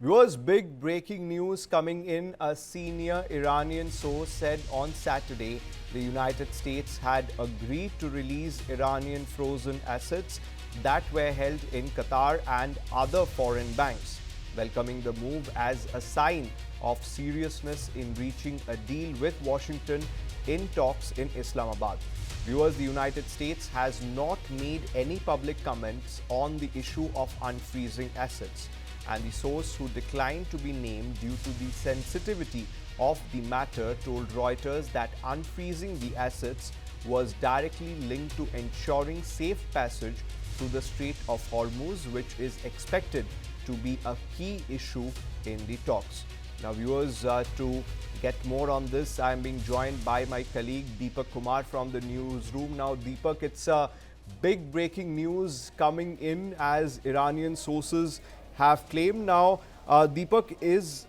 Viewers, big breaking news coming in. A senior Iranian source said on Saturday the United States had agreed to release Iranian frozen assets that were held in Qatar and other foreign banks, welcoming the move as a sign of seriousness in reaching a deal with Washington in talks in Islamabad. Viewers, the United States has not made any public comments on the issue of unfreezing assets, and the source, who declined to be named due to the sensitivity of the matter, told Reuters that unfreezing the assets was directly linked to ensuring safe passage through the Strait of Hormuz, which is expected to be a key issue in the talks. Now, viewers, to get more on this, I am being joined by my colleague Deepak Kumar from the newsroom. Now, Deepak, it's big breaking news coming in as Iranian sources have claimed. Now, Deepak, is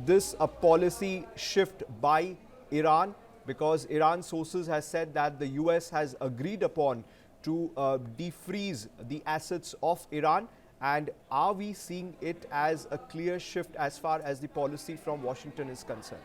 this a policy shift by Iran? Because Iran sources has said that the US has agreed upon to defreeze the assets of Iran. And are we seeing it as a clear shift as far as the policy from Washington is concerned?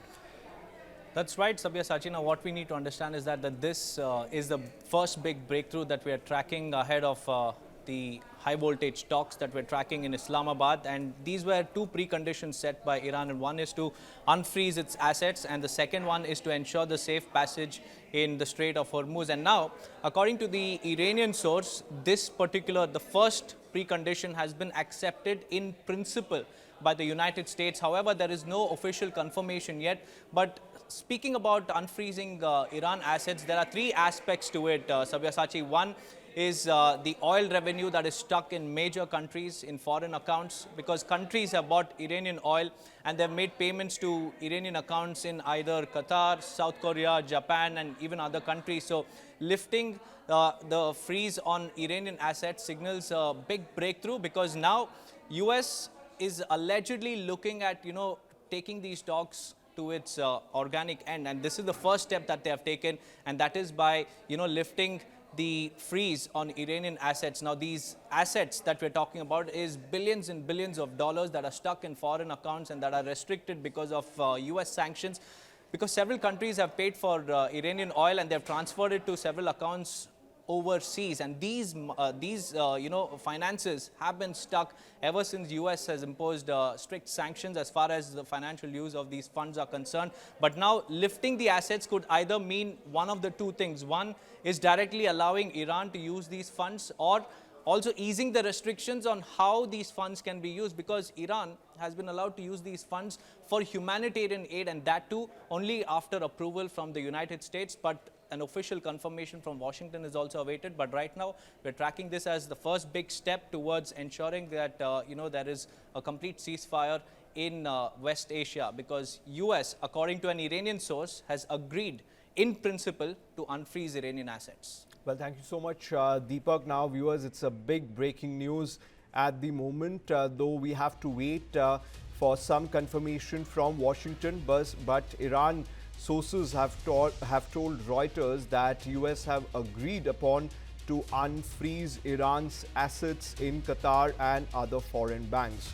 That's right, Sabyasachi. Now, what we need to understand is that this is the first big breakthrough that we are tracking ahead of the high voltage talks that we're tracking in Islamabad. And these were two preconditions set by Iran. And one is to unfreeze its assets, and the second one is to ensure the safe passage in the Strait of Hormuz. And now, according to the Iranian source, the first precondition has been accepted in principle by the United States. However, there is no official confirmation yet. But speaking about unfreezing Iran assets, there are three aspects to it, Sabyasachi. One is the oil revenue that is stuck in major countries in foreign accounts, because countries have bought Iranian oil and they've made payments to Iranian accounts in either Qatar, South Korea, Japan, and even other countries. So lifting the freeze on Iranian assets signals a big breakthrough, because now US is allegedly looking at, taking these talks to its organic end. And this is the first step that they have taken, and that is by, lifting the freeze on Iranian assets. Now, these assets that we're talking about is billions and billions of dollars that are stuck in foreign accounts and that are restricted because of US sanctions, because several countries have paid for Iranian oil and they've transferred it to several accounts overseas, and these finances have been stuck ever since US has imposed strict sanctions as far as the financial use of these funds are concerned. But now lifting the assets could either mean one of the two things. One is directly allowing Iran to use these funds, or also easing the restrictions on how these funds can be used, because Iran has been allowed to use these funds for humanitarian aid, and that too only after approval from the United States. But an official confirmation from Washington is also awaited. But right now, we're tracking this as the first big step towards ensuring that there is a complete ceasefire in West Asia, because US, according to an Iranian source, has agreed in principle to unfreeze Iranian assets. Well, thank you so much, Deepak. Now, viewers, it's a big breaking news at the moment, though we have to wait for some confirmation from Washington. But Iran sources have told Reuters that US have agreed upon to unfreeze Iran's assets in Qatar and other foreign banks.